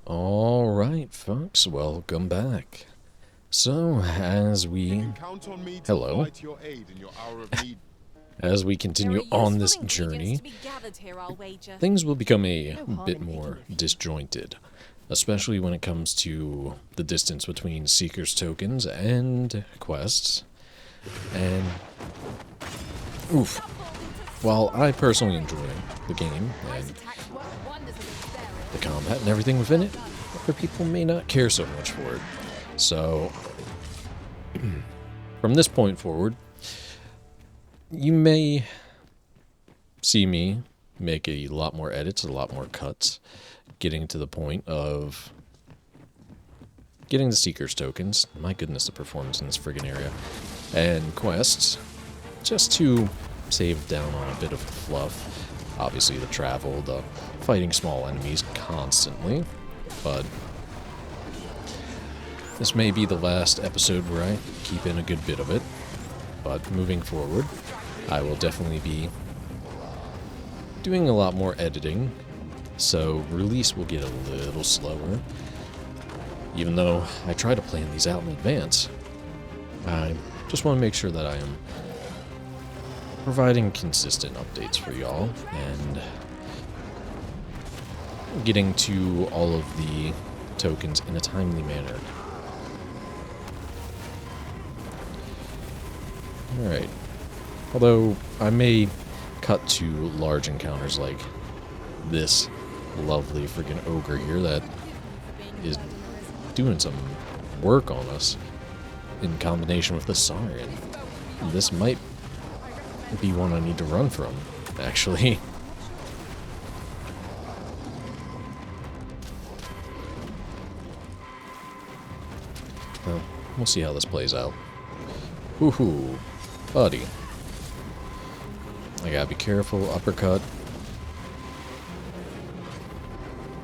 Alright, folks, welcome back. So, Hello. As we continue on this journey, things will become a bit more disjointed, especially when it comes to the distance between Seeker's tokens and quests. And, while I personally enjoy the game and the combat and everything within it, other people may not care so much for it. So, from this point forward, you may see me make a lot more edits, a lot more cuts, getting to the point of getting the Seeker's tokens. My goodness, the performance in this friggin' area. And quests, just to save down on a bit of the fluff. Obviously the travel, the fighting small enemies constantly, but this may be the last episode where I keep in a good bit of it. But moving forward, I will definitely be doing a lot more editing, so release will get a little slower. Even though I try to plan these out in advance, I just want to make sure that I am providing consistent updates for y'all, and getting to all of the tokens in a timely manner. Alright. Although, I may cut to large encounters like this lovely freaking ogre here that is doing some work on us in combination with the siren. This might be one I need to run from, actually. Well, we'll see how this plays out. Woohoo, buddy. I gotta be careful, uppercut.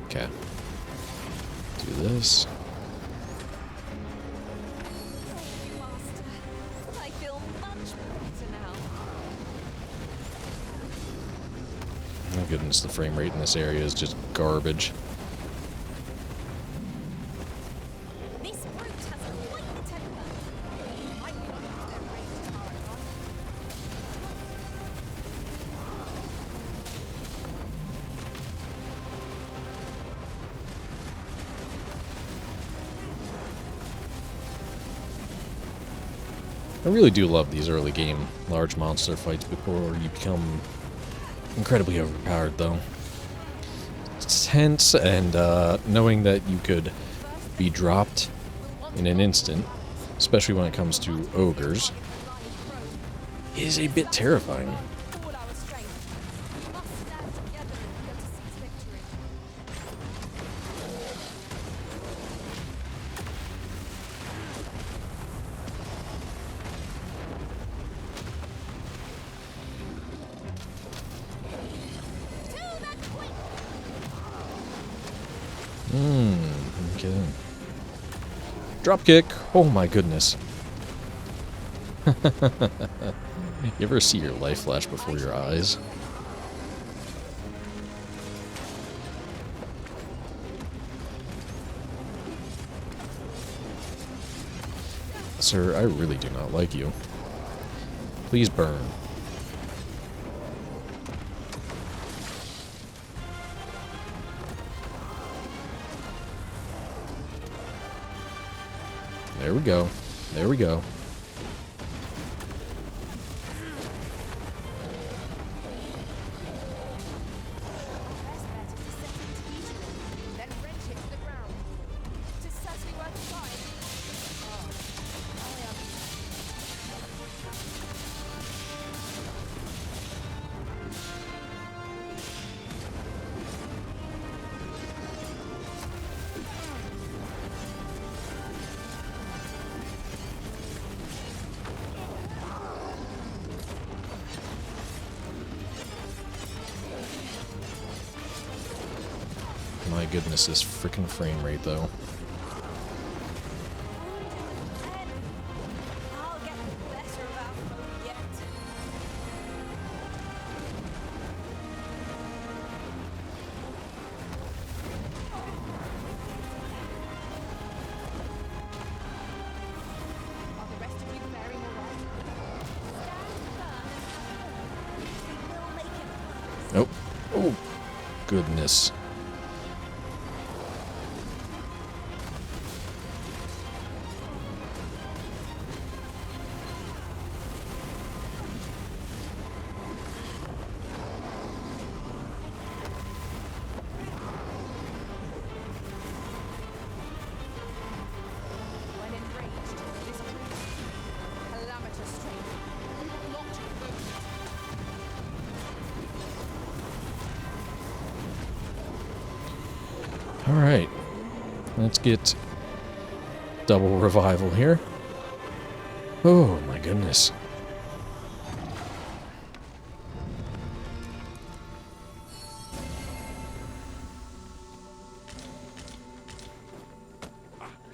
Okay. Do this. Oh goodness, the frame rate in this area is just garbage. I really do love these early game large monster fights before you become incredibly overpowered, though. It's tense, and knowing that you could be dropped in an instant, especially when it comes to ogres, is a bit terrifying. Okay. Dropkick! Oh my goodness. You ever see your life flash before your eyes? Sir, I really do not like you. Please burn. There we go. There we go. My goodness, this freaking frame rate, though. goodness. Alright, let's get double revival here. Oh my goodness.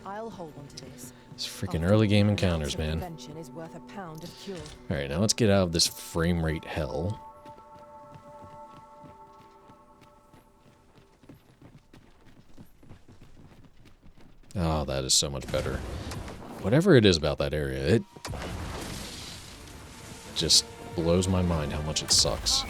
I'll hold on to this. It's freaking early game encounters, man. Alright, now let's get out of this frame rate hell. Oh, that is so much better. Whatever it is about that area, it just blows my mind how much it sucks.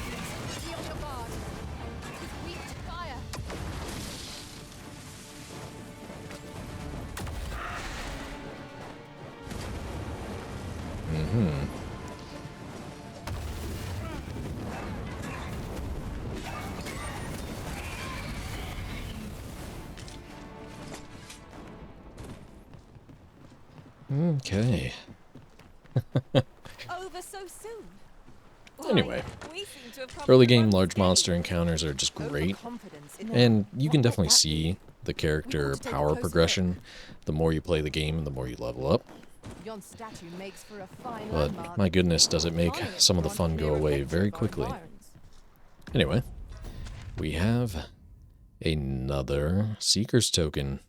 Okay. Over so soon. Anyway, early game large monster encounters are just great, and you can definitely see the character power progression the more you play the game and the more you level up. But my goodness, does it make some of the fun go away very quickly. Anyway, we have another Seeker's Token.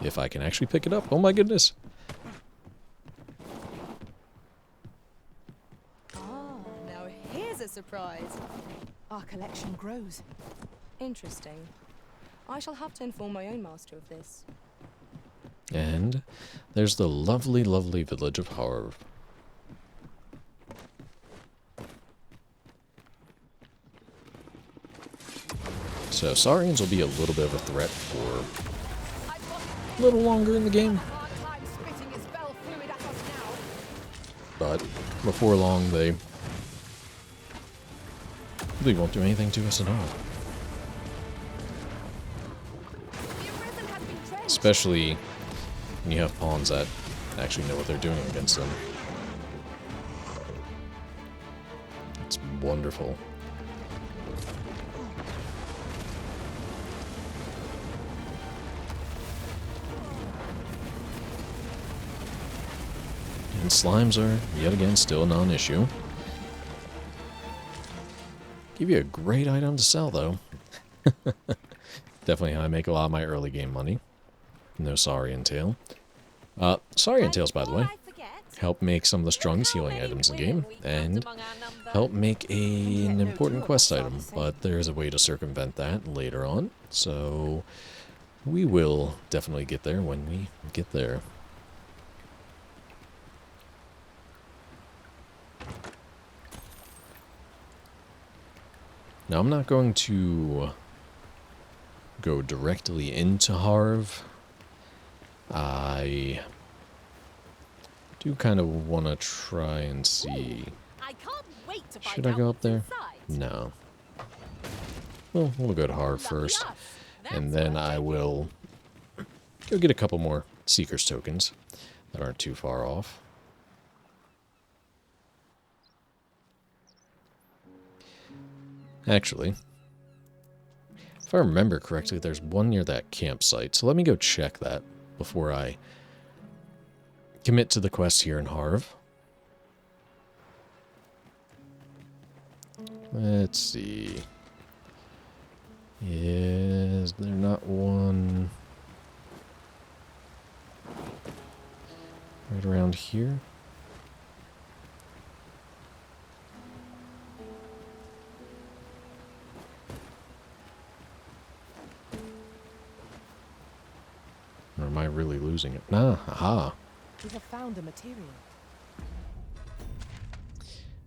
If I can actually pick it up. Oh my goodness. Ah, now here's a surprise. Our collection grows. Interesting. I shall have to inform my own master of this. And there's the lovely, lovely village of Harve. So Saurians will be a little bit of a threat for a little longer in the game. But before long, they really won't do anything to us at all. Especially when you have pawns that actually know what they're doing against them. It's wonderful. And slimes are, yet again, still a non-issue. Give you a great item to sell, though. Definitely how I make a lot of my early game money. No Saurian Tail. Saurian Tails, by the way, help make some of the strongest healing items in the game, and help make an important quest item, but there's a way to circumvent that later on, so we will definitely get there when we get there. Now, I'm not going to go directly into Harve. I do kind of want to try and see. Should I go up there? No. Well, we'll go to Harve first, and then I will go get a couple more Seeker's Tokens that aren't too far off. Actually, if I remember correctly, there's one near that campsite, so let me go check that before I commit to the quest here in Harve. Let's see. Is there not one right around here? Or am I really losing it? Nah, aha. We have found a material.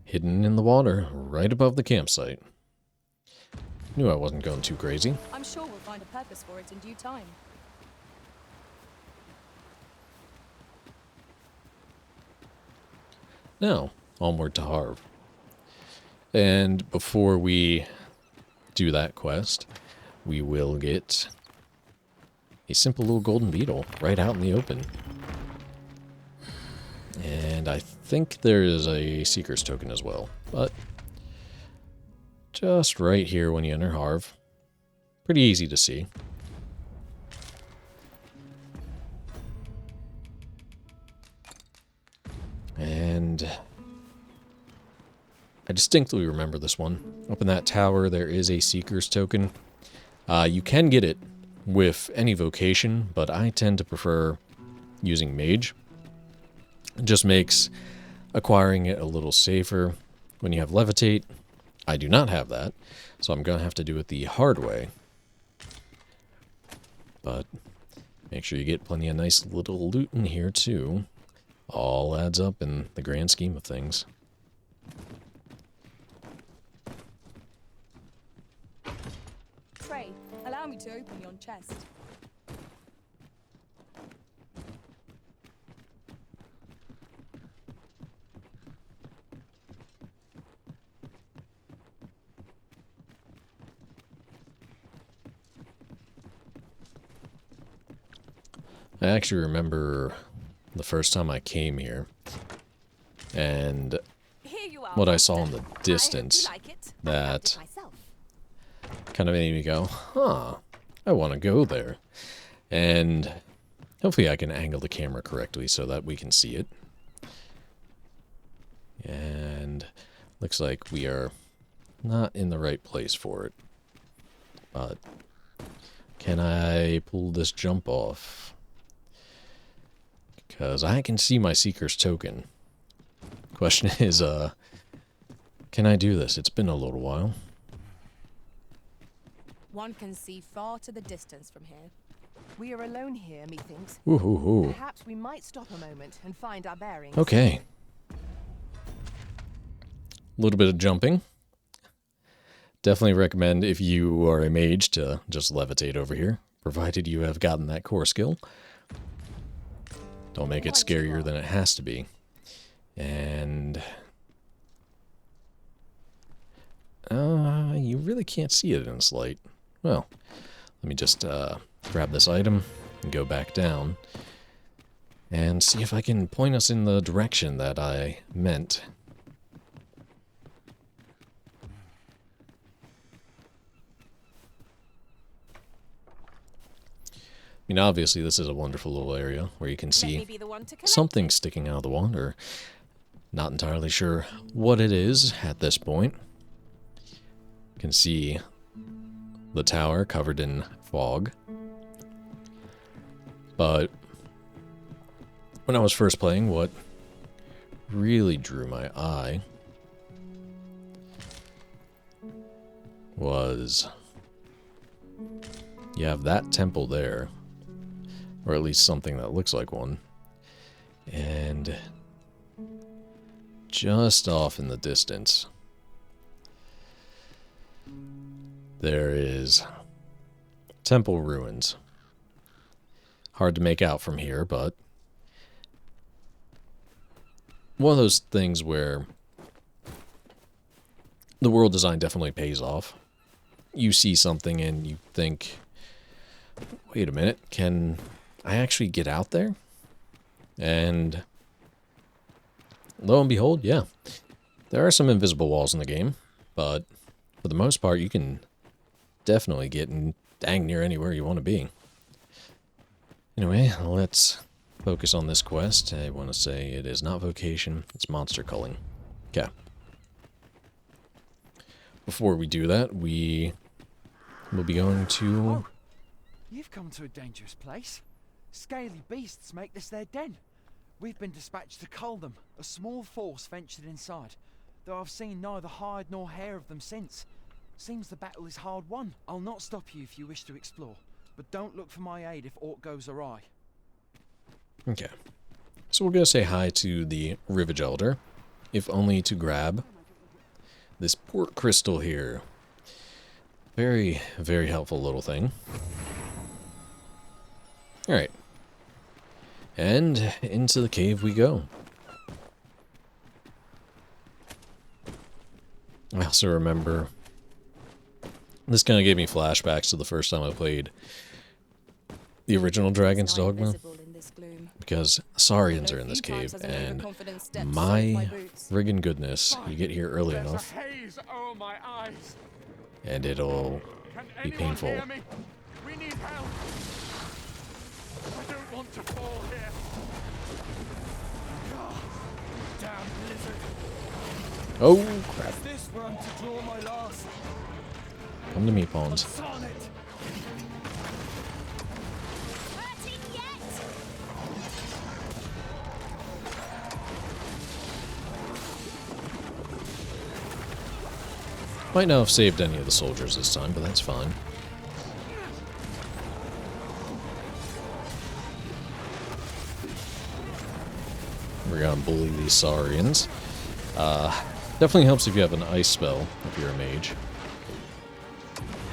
Hidden in the water, right above the campsite. Knew I wasn't going too crazy. I'm sure we'll find a purpose for it in due time. Now, onward to Harve. And before we do that quest, we will get a simple little golden beetle right out in the open. And I think there is a Seeker's token as well, but just right here when you enter Harve. Pretty easy to see. And I distinctly remember this one. Up in that tower, there is a Seeker's token. You can get it with any vocation, but I tend to prefer using Mage. It just makes acquiring it a little safer. When you have Levitate, I do not have that, so I'm going to have to do it the hard way. But make sure you get plenty of nice little loot in here, too. All adds up in the grand scheme of things. Trey, allow me to open yon chest. I actually remember the first time I came here, and what I saw in the distance that kind of made me go, huh, I want to go there. And hopefully I can angle the camera correctly so that we can see it. And looks like we are not in the right place for it. But can I pull this jump off? Because I can see my Seeker's token. Question is, can I do this? It's been a little while. One can see far to the distance from here. We are alone here, methinks. Ooh, ooh, ooh. Perhaps we might stop a moment and find our bearings. Okay. A little bit of jumping. Definitely recommend if you are a mage to just levitate over here, provided you have gotten that core skill. Don't make it scarier than it has to be. And you really can't see it in this light. Well, let me just grab this item and go back down and see if I can point us in the direction that I meant. I mean, obviously, this is a wonderful little area where you can see something sticking out of the water. Not entirely sure what it is at this point. You can see the tower covered in fog. But when I was first playing, what really drew my eye was you have that temple there. Or at least something that looks like one. And just off in the distance, there is temple ruins. Hard to make out from here, but one of those things where the world design definitely pays off. You see something and you think, wait a minute, can I actually get out there? And lo and behold, yeah. There are some invisible walls in the game, but for the most part, you can definitely get in dang near anywhere you want to be. Anyway, let's focus on this quest. I want to say it is not Vocation, it's monster culling. Okay. Before we do that, we will be going to... Oh, you've come to a dangerous place. Scaly beasts make this their den. We've been dispatched to cull them. A small force ventured inside, though I've seen neither hide nor hair of them since. Seems the battle is hard won. I'll not stop you if you wish to explore, but don't look for my aid if aught goes awry. Okay. So we're going to say hi to the Rivage Elder, if only to grab this Portcrystal here. Very, very helpful little thing. Alright. And into the cave we go. I also remember... This kind of gave me flashbacks to the first time I played the original Dragon's Dogma. Because Saurians are in this cave, and my friggin' goodness, you get here early enough, and it'll be painful. We need help. I don't want to fall here. God, damn blizzard. Oh, crap. Is this where I'm to draw my last? Come to me, Pawns. Sonnet. Might not have saved any of the soldiers this time, but that's fine. We're gonna bully these Saurians. Definitely helps if you have an ice spell, if you're a mage.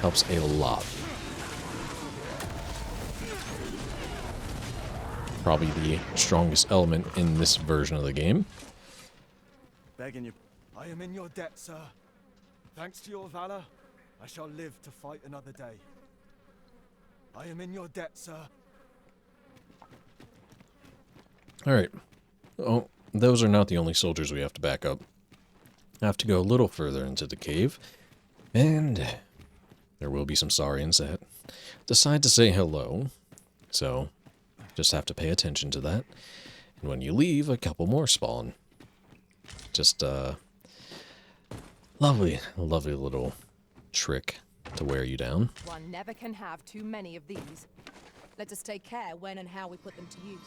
Helps a lot. Probably the strongest element in this version of the game. Begging you, I am in your debt, sir. Thanks to your valor, I shall live to fight another day. I am in your debt, sir. Alright. Oh, those are not the only soldiers we have to back up. I have to go a little further into the cave, and there will be some Saurians that decide to say hello, so just have to pay attention to that. And when you leave, a couple more spawn. Just, lovely, lovely little trick to wear you down. One never can have too many of these. Let us take care when and how we put them to use.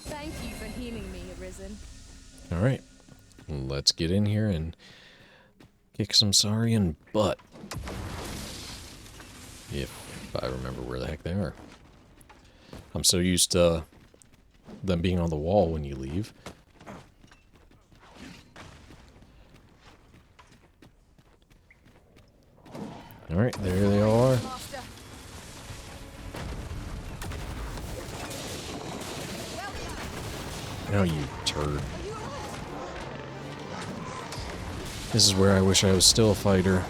Thank you for healing me, Arisen. Alright, let's get in here and kick some Saurian butt. If I remember where the heck they are. I'm so used to them being on the wall when you leave. Alright, there they are. Oh, you turd. This is where I wish I was still a fighter.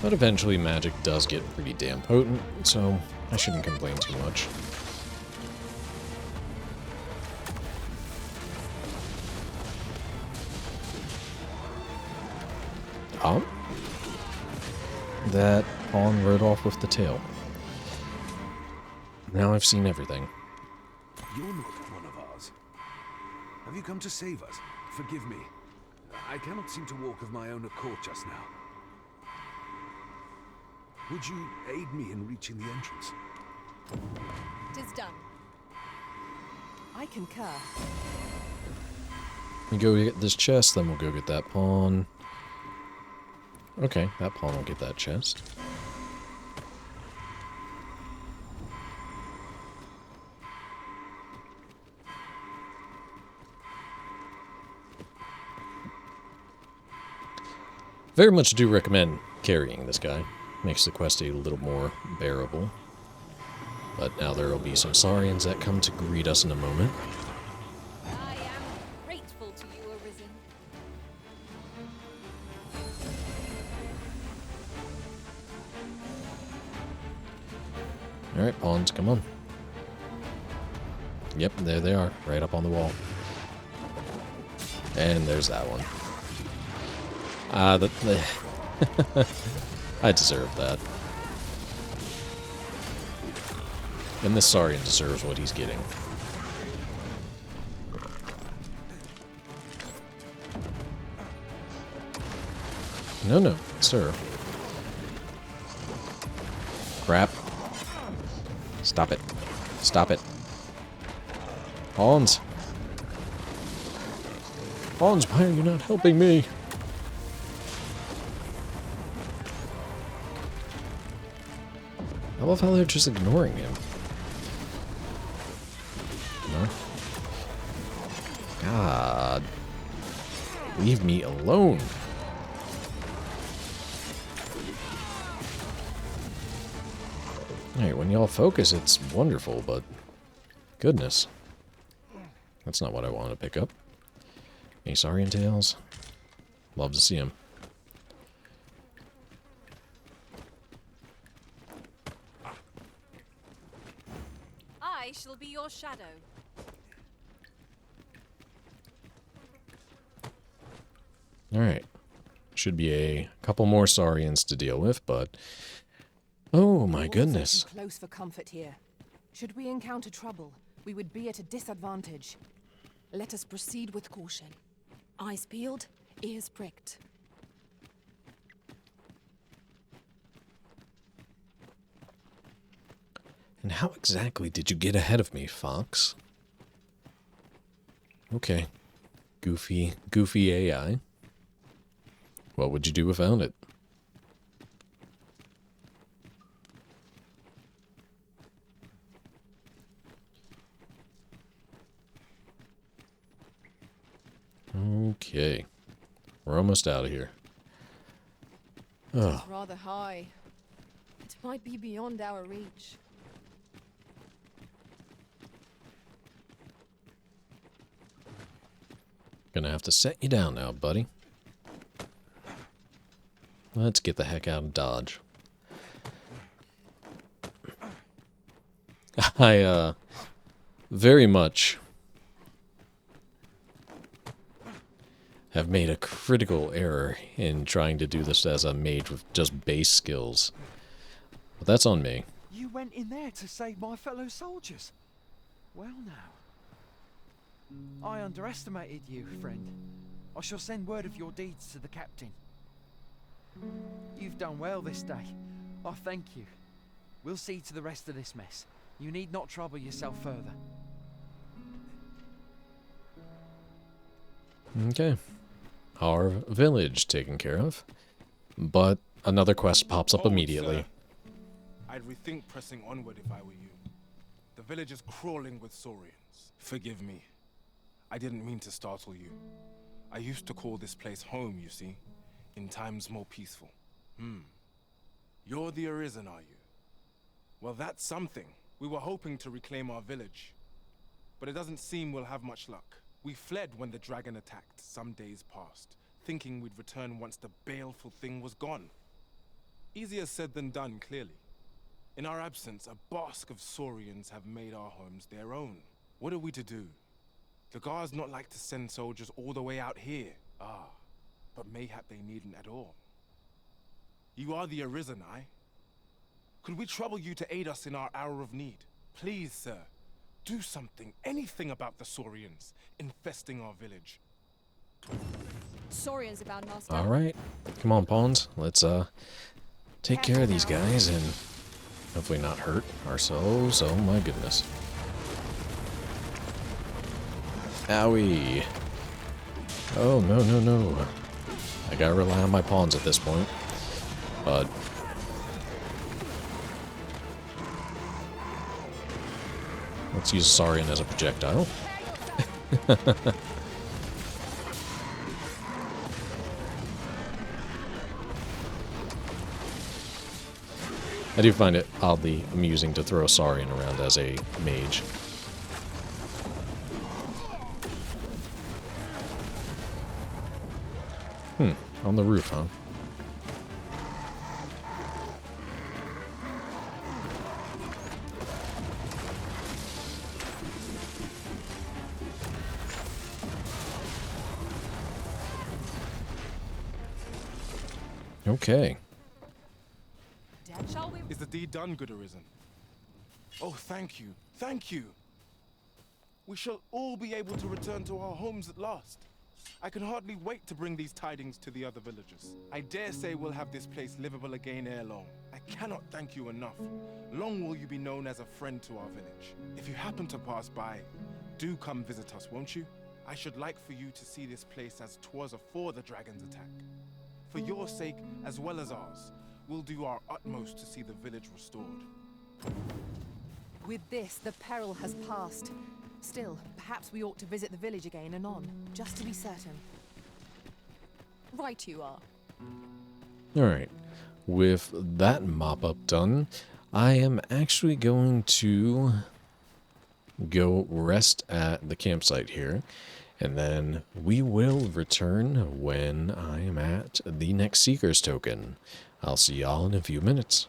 But eventually magic does get pretty damn potent, so I shouldn't complain too much. Oh. That pawn rode off with the tail. Now I've seen everything. You're not one of ours. Have you come to save us? Forgive me. I cannot seem to walk of my own accord just now. Would you aid me in reaching the entrance? 'Tis done. I concur. We go get this chest, then we'll go get that pawn. Okay, that pawn will get that chest. Very much do recommend carrying this guy. Makes the quest a little more bearable. But now there will be some Saurians that come to greet us in a moment. I am grateful to you, Arisen. Alright, pawns, come on. Yep, there they are, right up on the wall. And there's that one. I deserve that. And this Saurian deserves what he's getting. No, sir. Crap. Stop it. Stop it. Pawns. Pawns, why are you not helping me? I love how they're just ignoring him. No? God. Leave me alone. Alright, when y'all focus, it's wonderful, but goodness. That's not what I wanted to pick up. Any Saurian tails? Love to see them. I shall be your shadow. Alright. Should be a couple more Saurians to deal with, but... Oh my goodness. Too close for comfort here. Should we encounter trouble, we would be at a disadvantage. Let us proceed with caution. Eyes peeled, ears pricked. And how exactly did you get ahead of me, Fox? Okay. Goofy AI. What would you do without it? Okay. We're almost out of here. Oh. It's rather high. It might be beyond our reach. Gonna have to set you down now, buddy. Let's get the heck out of Dodge. I, very much have made a critical error in trying to do this as a mage with just base skills. But that's on me. You went in there to save my fellow soldiers. Well now. I underestimated you, friend. I shall send word of your deeds to the captain. You've done well this day. I thank you. We'll see to the rest of this mess. You need not trouble yourself further. Okay. Our village taken care of. But another quest pops up immediately. Sir, I'd rethink pressing onward if I were you. The village is crawling with saurians. Forgive me. I didn't mean to startle you. I used to call this place home, you see, in times more peaceful. You're the Arisen, are you? Well, that's something. We were hoping to reclaim our village, but it doesn't seem we'll have much luck. We fled when the dragon attacked some days past, thinking we'd return once the baleful thing was gone. Easier said than done, clearly. In our absence, a bask of saurians have made our homes their own. What are we to do? The guards not like to send soldiers all the way out here. But mayhap they needn't at all. You are the Arisen, aye? Could we trouble you to aid us in our hour of need? Please, sir, do something, anything about the saurians infesting our village. Saurians abound, master. Alright. Come on, pawns. Let's, take care of these guys and hopefully not hurt ourselves. Oh my goodness. Owie. Oh, no, no, no. I gotta rely on my pawns at this point. But... let's use Saurian as a projectile. I do find it oddly amusing to throw Saurian around as a mage. On the roof, huh? Okay. Shall we? Is the deed done, good Arisen? Oh, thank you, thank you. We shall all be able to return to our homes at last. I can hardly wait to bring these tidings to the other villagers. I dare say we'll have this place livable again ere long. I cannot thank you enough. Long will you be known as a friend to our village. If you happen to pass by, do come visit us, won't you? I should like for you to see this place as 'twas afore the dragon's attack. For your sake, as well as ours, we'll do our utmost to see the village restored. With this, the peril has passed. Still, perhaps we ought to visit the village again anon, just to be certain. Right you are. Alright, with that mop-up done, I am actually going to go rest at the campsite here, and then we will return when I am at the next Seeker's token. I'll see y'all in a few minutes.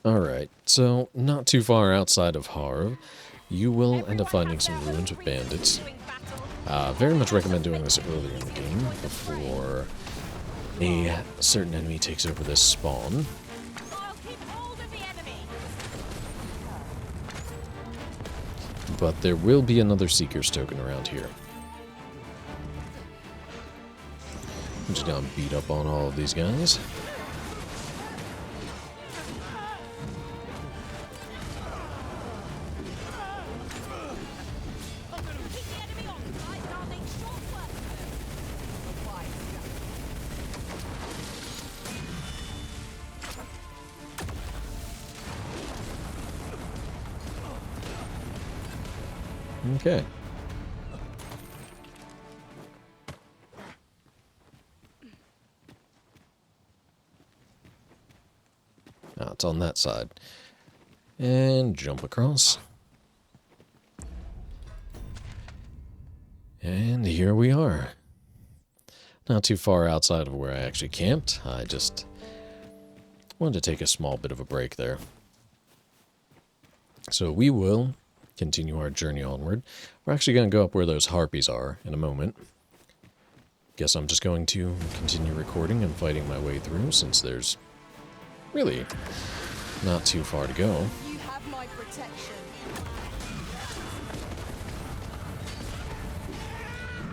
Alright, so not too far outside of Harve, you will end up finding some ruins with bandits. Very much recommend doing this earlier in the game before a certain enemy takes over this spawn. But there will be another Seeker's token around here. I'm just gonna beat up on all of these guys. Okay. Ah, it's on that side. And jump across. And here we are. Not too far outside of where I actually camped. I just wanted to take a small bit of a break there. So we will continue our journey onward. We're actually going to go up where those harpies are in a moment. Guess I'm just going to continue recording and fighting my way through, since there's really not too far to go. You have my protection.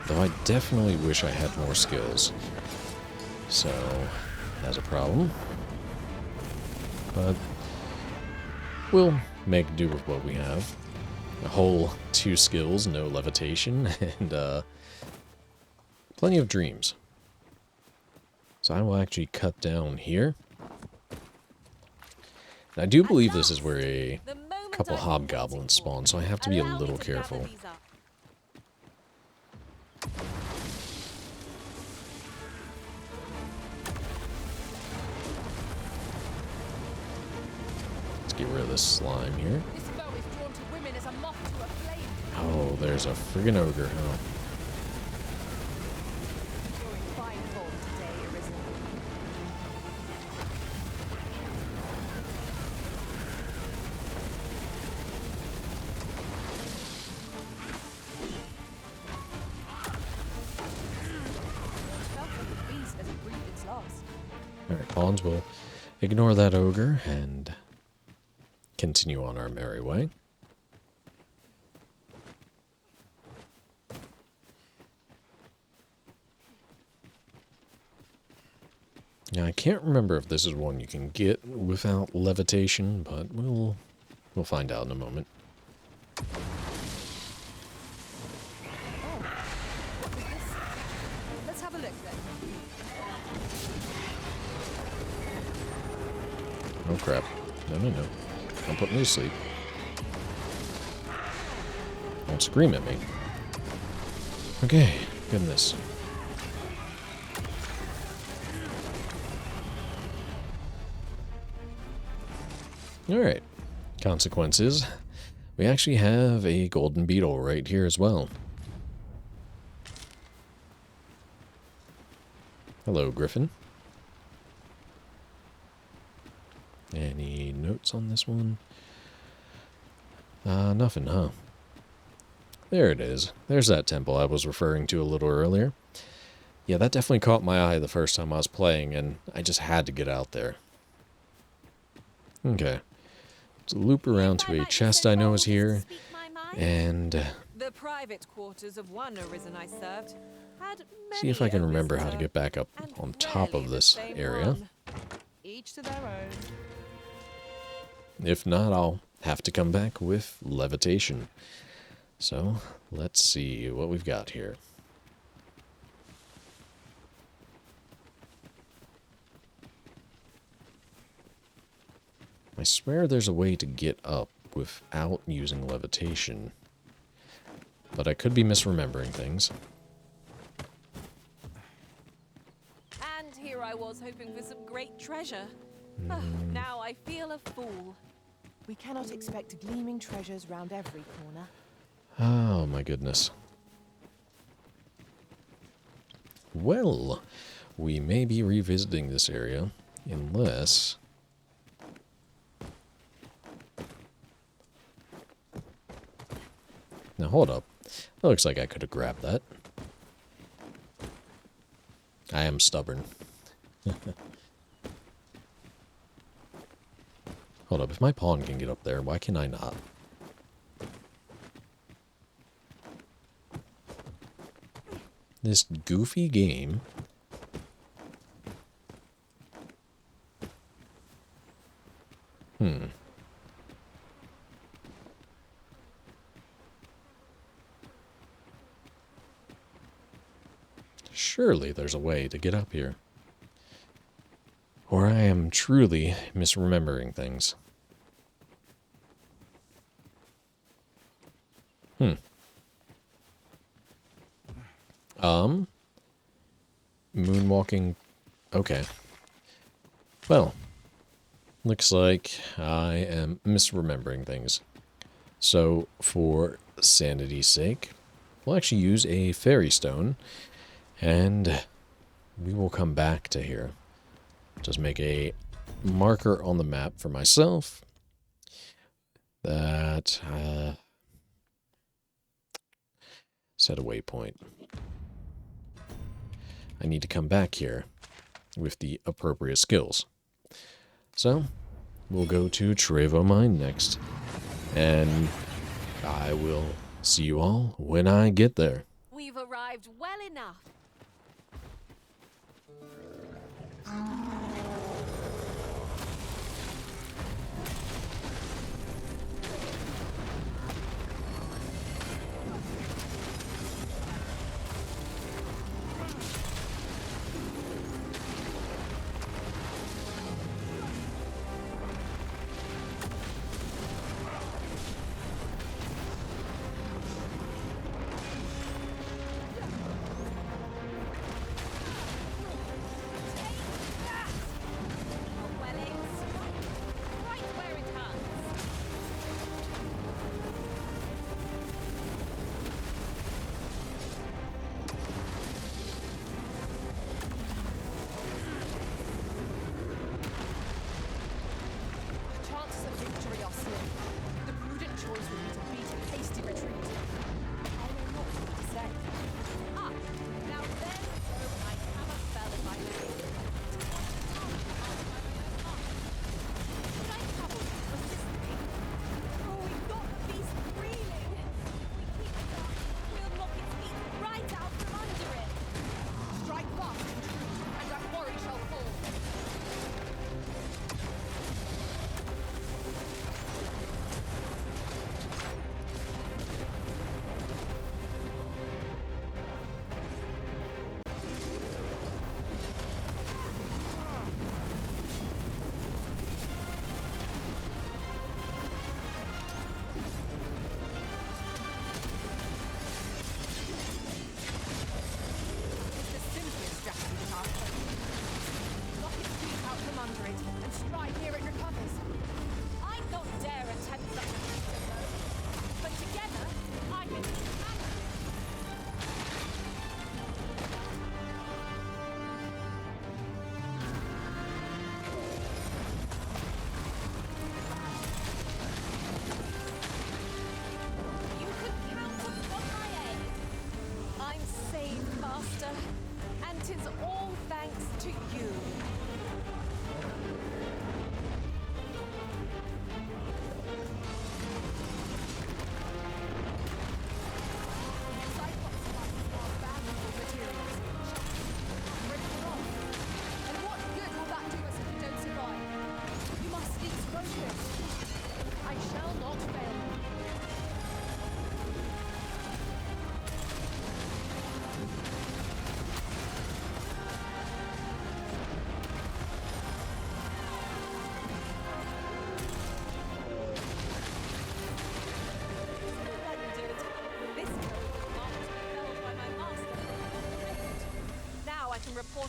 Though I definitely wish I had more skills. So, that's a problem. But we'll make do with what we have. A whole 2 skills, no levitation, and plenty of dreams. So I will actually cut down here. And I do believe this is where a couple hobgoblins spawn, so I have to be a little careful. Let's get rid of this slime here. This bow is drawn to women as a moth to a flame. Oh, there's a friggin' ogre, huh? You're in fine form today, Arisen. Felt like the beast as it breathed its last. Alright, pawns will ignore that ogre and continue on our merry way. Now, I can't remember if this is one you can get without levitation, but we'll find out in a moment. Let's have a look then. Oh crap. No, no, no. Don't put me to sleep. Don't scream at me. Okay, goodness. Alright. Consequences. We actually have a golden beetle right here as well. Hello, Griffin. Any notes on this one? Nothing, huh? There it is. There's that temple I was referring to a little earlier. Yeah, that definitely caught my eye the first time I was playing, and I just had to get out there. Okay. Let's loop around to a chest I know is here, and The private quarters of one Arisen I served had see if I many can a remember how to visitor, get back up and on top rarely of the this same area. one. Each to their own. If not, I'll have to come back with levitation. So, let's see what we've got here. I swear there's a way to get up without using levitation. But I could be misremembering things. And here I was hoping for some great treasure. Oh, now I feel a fool. We cannot expect gleaming treasures round every corner. Oh my goodness. Well, we may be revisiting this area, unless... Now hold up. That looks like I could have grabbed that. I am stubborn. Hold up, if my pawn can get up there, why can I not? This goofy game. Surely there's a way to get up here. Or I am truly misremembering things. Moonwalking. Okay. Well, looks like I am misremembering things. So, for sanity's sake, we'll actually use a fairy stone, and we will come back to here. Just make a marker on the map for myself that set a waypoint. I need to come back here with the appropriate skills. So, we'll go to Trevo Mine next, and I will see you all when I get there. We've arrived well enough.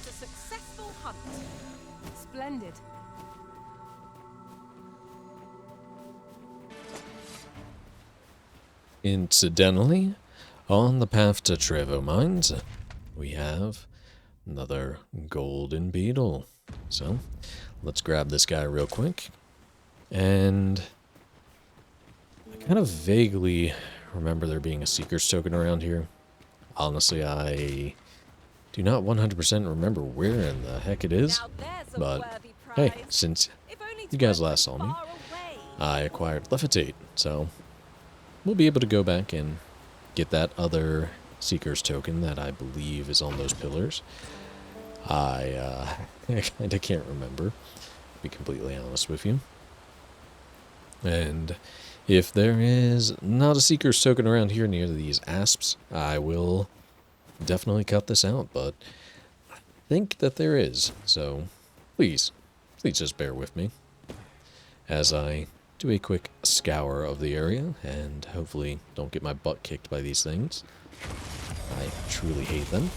What a successful hunt. Splendid. Incidentally, on the path to Trevo Mines, we have another golden beetle. So, let's grab this guy real quick. And I kind of vaguely remember there being a Seeker's Token around here. Honestly, I do not 100% remember where in the heck it is. Now there's a But, worthy hey, prize. since If only you guys Trevo's last saw me, far away. I acquired Levitate, so we'll be able to go back and get that other Seeker's Token that I believe is on those pillars. I kind of can't remember, to be completely honest with you. And if there is not a Seeker's Token around here near these asps, I will definitely cut this out, but I think that there is, so please just bear with me as I do a quick scour of the area and hopefully don't get my butt kicked by these things. I truly hate them.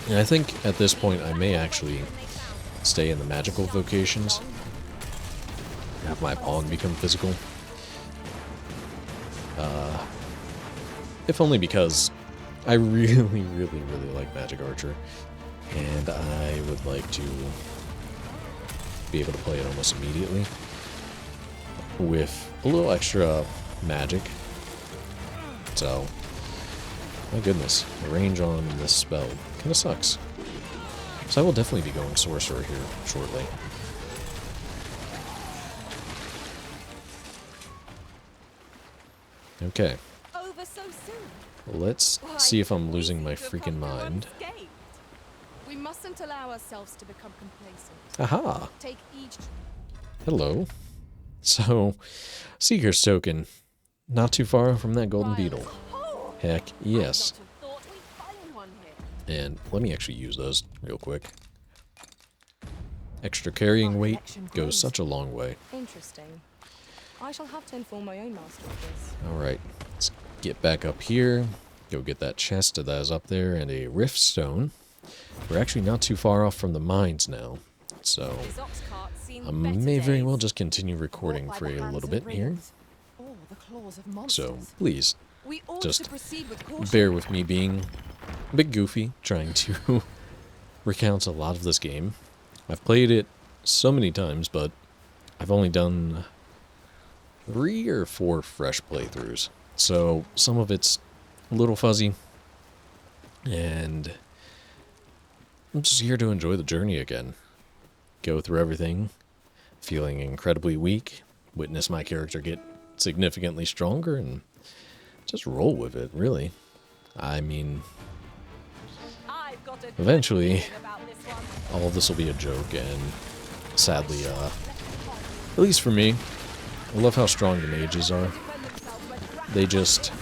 And I think at this point I may actually stay in the magical vocations, have my pawn become physical. If only because I really like Magic Archer, and I would like to be able to play it almost immediately with a little extra magic. So, my goodness, the range on this spell kind of sucks. So I will definitely be going Sorcerer here shortly. Okay, Over so soon. let's Why, see if I'm we losing seem my to have freaking come through mind. unscathed. We mustn't allow ourselves to become complacent. Aha! Take each... Hello. So, Seeker's Token. Not too far from that golden beetle. Oh, Heck, yes. I'd not have thought we'd find one here. And let me actually use those real quick. Extra carrying weight goes such a long way. Interesting. I shall have to inform my own master of this. Alright, let's get back up here. Go get that chest that is up there and a rift stone. We're actually not too far off from the mines now. So, These ox carts seem I better may very days. well just continue recording Caught by for the a hands little of bit here. ravens, or the claws of So, monsters. please, We ought just to proceed with caution. bear with me being a bit goofy, trying to recount a lot of this game. I've played it so many times, but I've only done 3 or 4 fresh playthroughs. So some of it's a little fuzzy, and I'm just here to enjoy the journey again. Go through everything, feeling incredibly weak, witness my character get significantly stronger, and just roll with it, really. I mean, I've got a good eventually, feeling about this one. all of this will be a joke, and sadly, at least for me, I love how strong the mages are. They just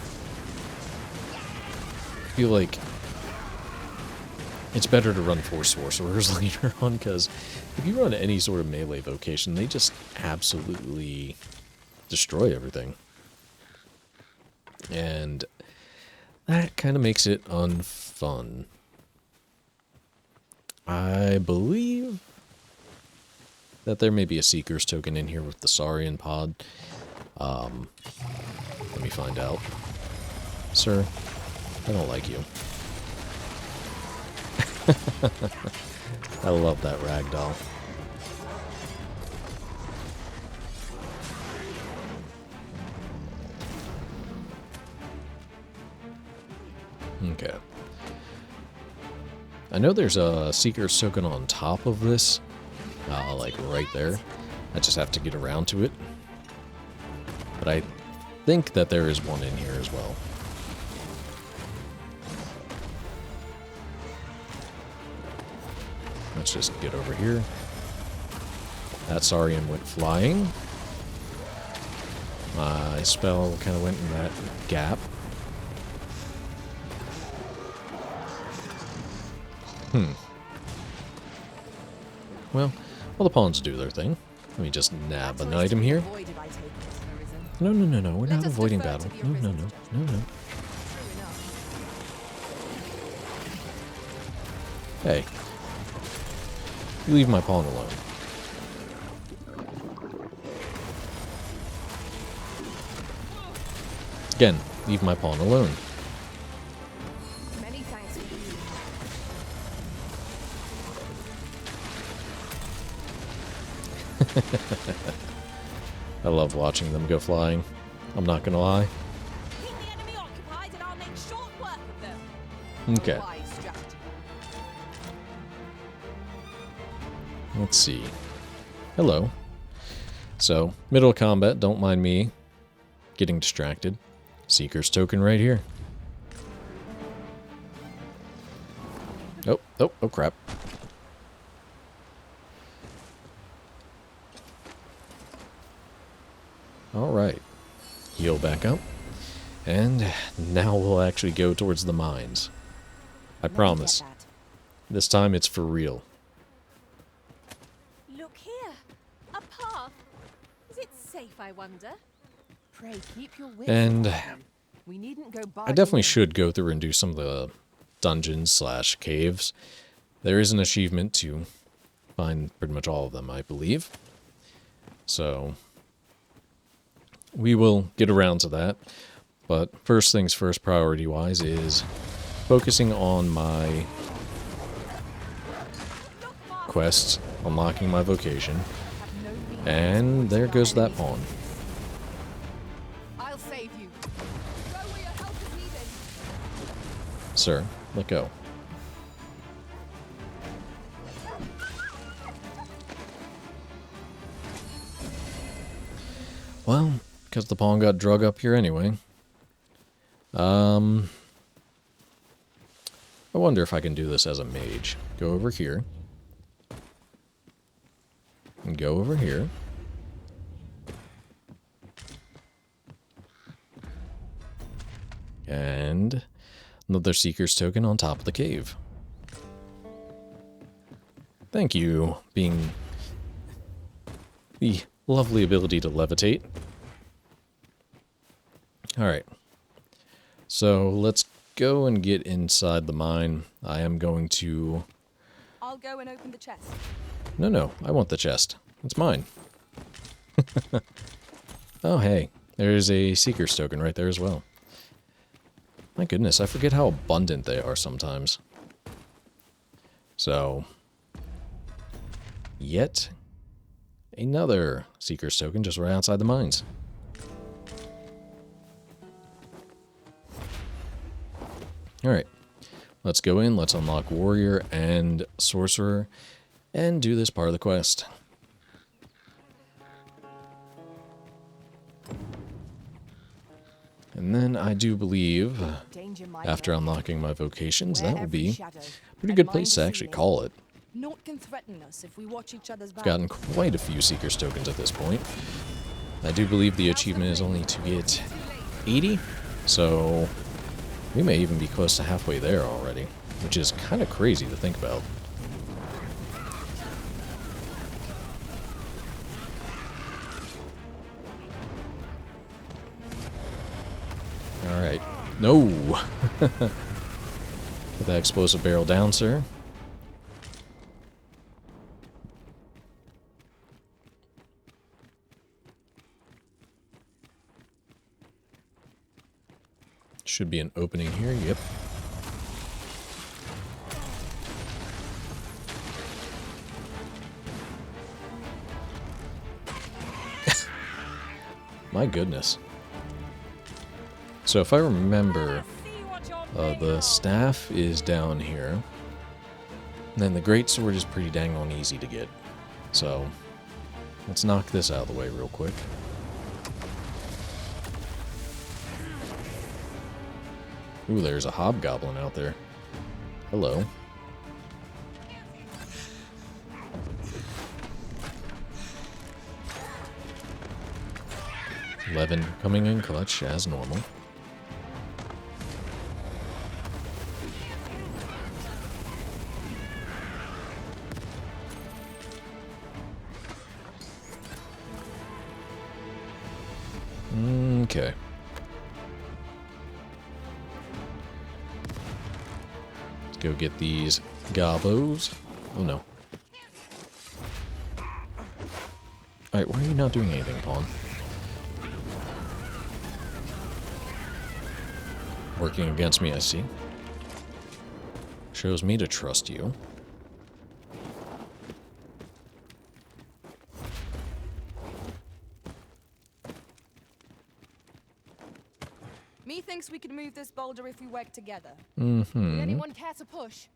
feel like it's better to run 4 sorcerers later on, because if you run any sort of melee vocation, they just absolutely destroy everything. And that kind of makes it unfun. I believe that there may be a Seeker's Token in here with the Saurian pod. Let me find out. Sir, I don't like you. I love that ragdoll. Okay. I know there's a Seeker's Token on top of this, like right there. I just have to get around to it. But I think that there is one in here as well. Let's just get over here. That Saurian went flying. My spell kind of went in that gap. Well, all the pawns do their thing. Let me just nab an item here. Avoided, I take it, Arisen. No. We're Let not us avoiding defer battle. to the No. Arisen's judgment. True enough. Hey. You leave my pawn alone. Again, leave my pawn alone. Many thanks for you. I love watching them go flying. I'm not gonna lie. Keep the enemy occupied and I'll make short work of them. Okay. Wise strategy. Let's see. Hello. So, middle of combat, don't mind me getting distracted. Seeker's token right here. Oh crap. Alright. Heal back up. And now we'll actually go towards the mines. I promise. This time it's for real. Look here. A path. Is it safe, I wonder? Pray keep your wits And about you. We needn't go by I definitely the should go through and do some of the dungeons / caves. There is an achievement to find pretty much all of them, I believe. So we will get around to that. But first things first, priority-wise, is focusing on my quests, unlocking my vocation. And there goes that pawn. I'll save you. Go where your help is needed. Sir, let go. Well, because the pawn got drug up here anyway. I wonder if I can do this as a mage. Go over here. And go over here. And another Seeker's token on top of the cave. Thank you, being the lovely ability to levitate. Alright. So let's go and get inside the mine. I am going to... I'll go and open the chest. No, I want the chest. It's mine. Oh, hey. There's a Seeker's token right there as well. My goodness, I forget how abundant they are sometimes. So, yet another Seeker's token just right outside the mines. Alright, let's go in, let's unlock Warrior and Sorcerer, and do this part of the quest. And then I do believe, after unlocking my vocations, that would be a pretty good place to actually call it. Naught can threaten us if we watch each other's back. I've gotten quite a few Seeker's tokens at this point. I do believe the achievement is only to get 80, so we may even be close to halfway there already, which is kind of crazy to think about. Alright. No! Put that explosive barrel down, sir. Should be an opening here, yep. My goodness. So if I remember, the staff is down here. And then the greatsword is pretty dang on easy to get. So let's knock this out of the way real quick. Ooh, there's a hobgoblin out there. Hello. Levin coming in clutch as normal. Okay. Let's go get these Gobos. Oh no. Alright, why are you not doing anything, Pawn? Working against me, I see. Shows me to trust you. Methinks we could move this boulder if we work together. Would anyone care to push?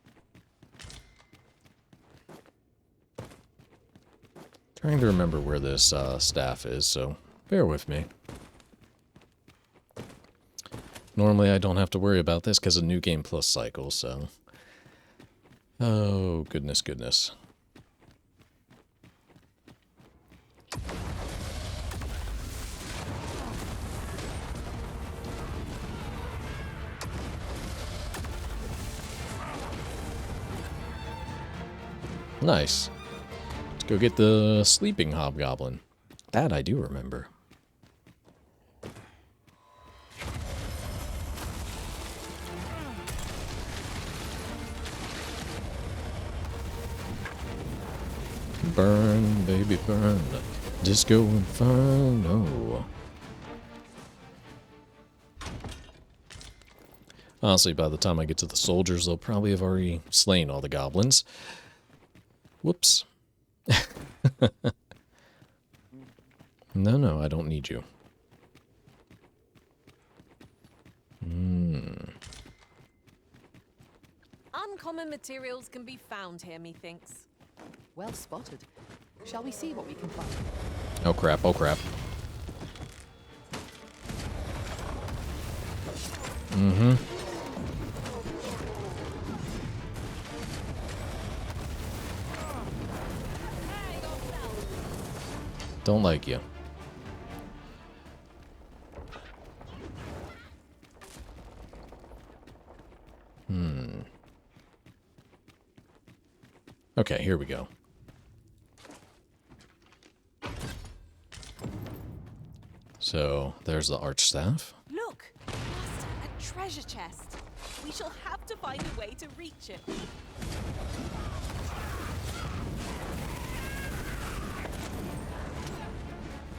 Trying to remember where this staff is, so bear with me. Normally I don't have to worry about this because of New Game Plus cycle, so... Oh, goodness, goodness. Nice. Let's go get the sleeping hobgoblin. That I do remember. Burn, baby, burn. Disco Inferno. Honestly, by the time I get to the soldiers, they'll probably have already slain all the goblins. Whoops. No, I don't need you. Uncommon materials can be found here, methinks. Well spotted. Shall we see what we can find? Oh crap, oh crap. Don't like you. Okay, here we go. So, there's the archstaff. Look, Master, a treasure chest. We shall have to find a way to reach it.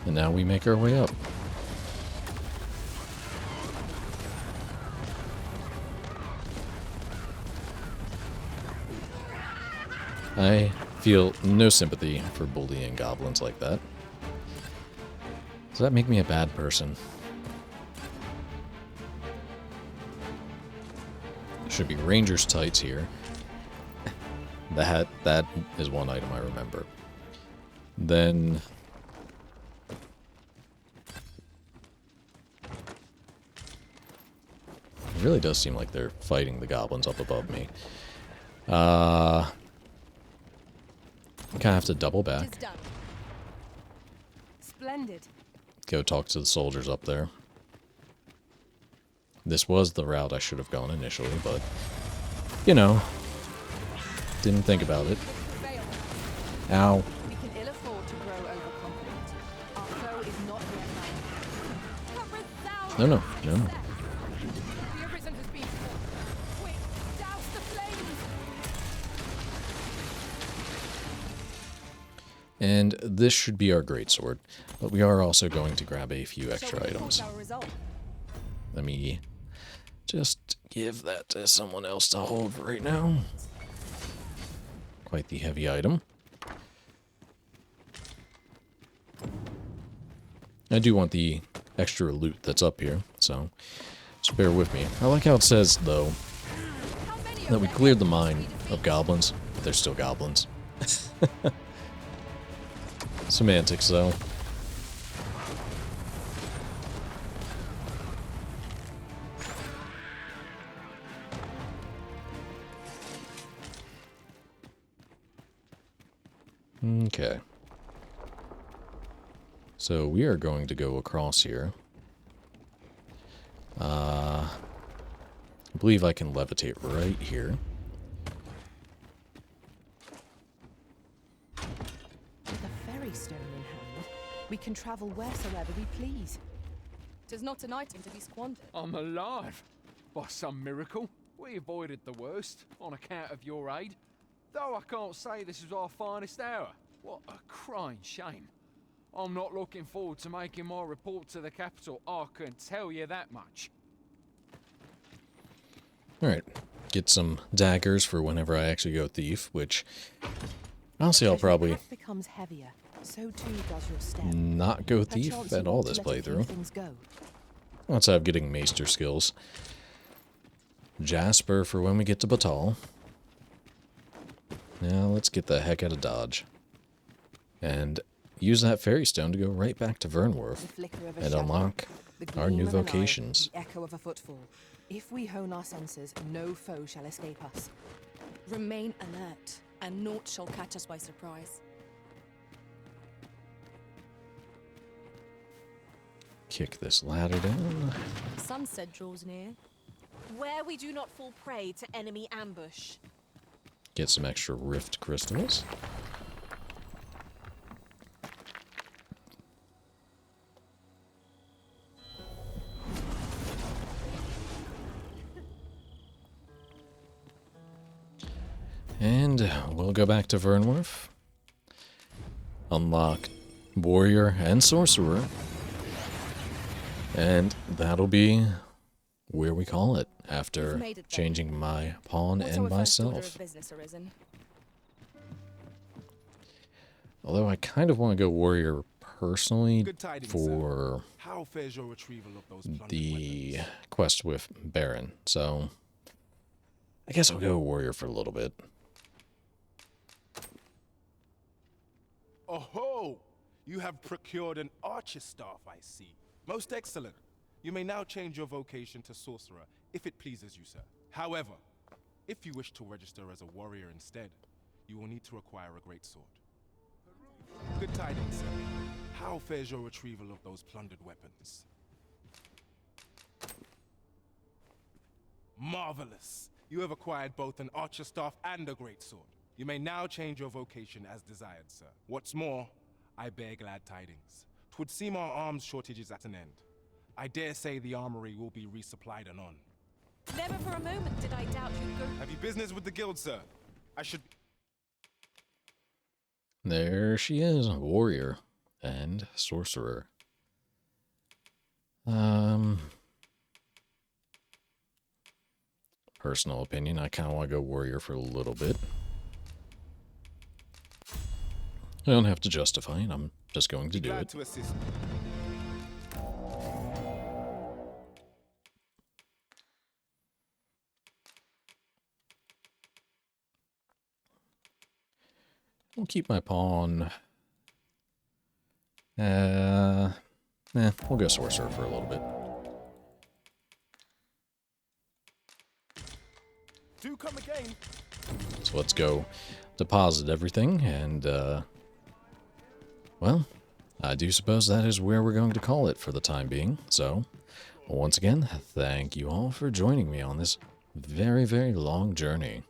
And now we make our way up. I feel no sympathy for bullying goblins like that. Does that make me a bad person? Should be Ranger's tights here. That is one item I remember. Then it really does seem like they're fighting the goblins up above me. Kind of have to double back. It's done. Splendid. Go talk to the soldiers up there. This was the route I should have gone initially, but, you know, didn't think about it. Ow. We can ill afford to grow overconfident. Our foe is not yet known. No. The arisen has been quick, douse the flames! And this should be our greatsword, but we are also going to grab a few extra items. Our result. Let me just give that to someone else to hold right now. Quite the heavy item. I do want the extra loot that's up here, so just bear with me. I like how it says, though, that we cleared the mine of goblins, but they're still goblins. Semantics, though. Okay. So we are going to go across here. I believe I can levitate right here. With a ferry stone in hand, we can travel wheresoever we please. 'Tis not an item to be squandered. I'm alive! By some miracle. We avoided the worst, on account of your aid. Though I can't say this was our finest hour. What a crying shame. I'm not looking forward to making my report to the capital, I can tell you that much. Alright, get some daggers for whenever I actually go thief, which honestly I'll probably As your pack becomes heavier, so too does your step. not go thief Perchance you at all want to this let a few playthrough. things go. Once I'm getting maester skills. Jasper for when we get to Batal. Now let's get the heck out of Dodge. And use that fairy stone to go right back to Vernworth The flicker of a and shadow, unlock the our gleam new of an eye, vocations. the echo of a footfall. If we hone our senses, no foe shall escape us. Remain alert, and naught shall catch us by surprise. Kick this ladder down. Sunset draws near. Where we do not fall prey to enemy ambush. Get some extra rift crystals. And we'll go back to Vernworth. Unlock Warrior and Sorcerer. And that'll be where we call it after You've made it then. changing my pawn What's and our first order myself. of business arisen? Although I kind of want to go Warrior personally Good tidings, for sir. How fares your retrieval of those plundered the weapons? quest with Baron. So I guess I'll go Warrior for a little bit. Oh-ho! You have procured an archer staff, I see. Most excellent. You may now change your vocation to sorcerer, if it pleases you, sir. However, if you wish to register as a warrior instead, you will need to acquire a great sword. Good tidings, sir. How fares your retrieval of those plundered weapons? Marvelous! You have acquired both an archer staff and a great sword. You may now change your vocation as desired, sir. What's more, I bear glad tidings. 'Twould seem our arms shortage is at an end. I dare say the armory will be resupplied anon. Never for a moment did I doubt you'd go. Have you business with the guild, sir? I should... There she is, Warrior and Sorcerer. Personal opinion, I kind of want to go Warrior for a little bit. I don't have to justify it, I'm just going to do Glad it. to assist. We'll keep my pawn. We'll go Sorcerer for a little bit. Do come again. So let's go deposit everything, and, well, I do suppose that is where we're going to call it for the time being. So, once again, thank you all for joining me on this very, very long journey.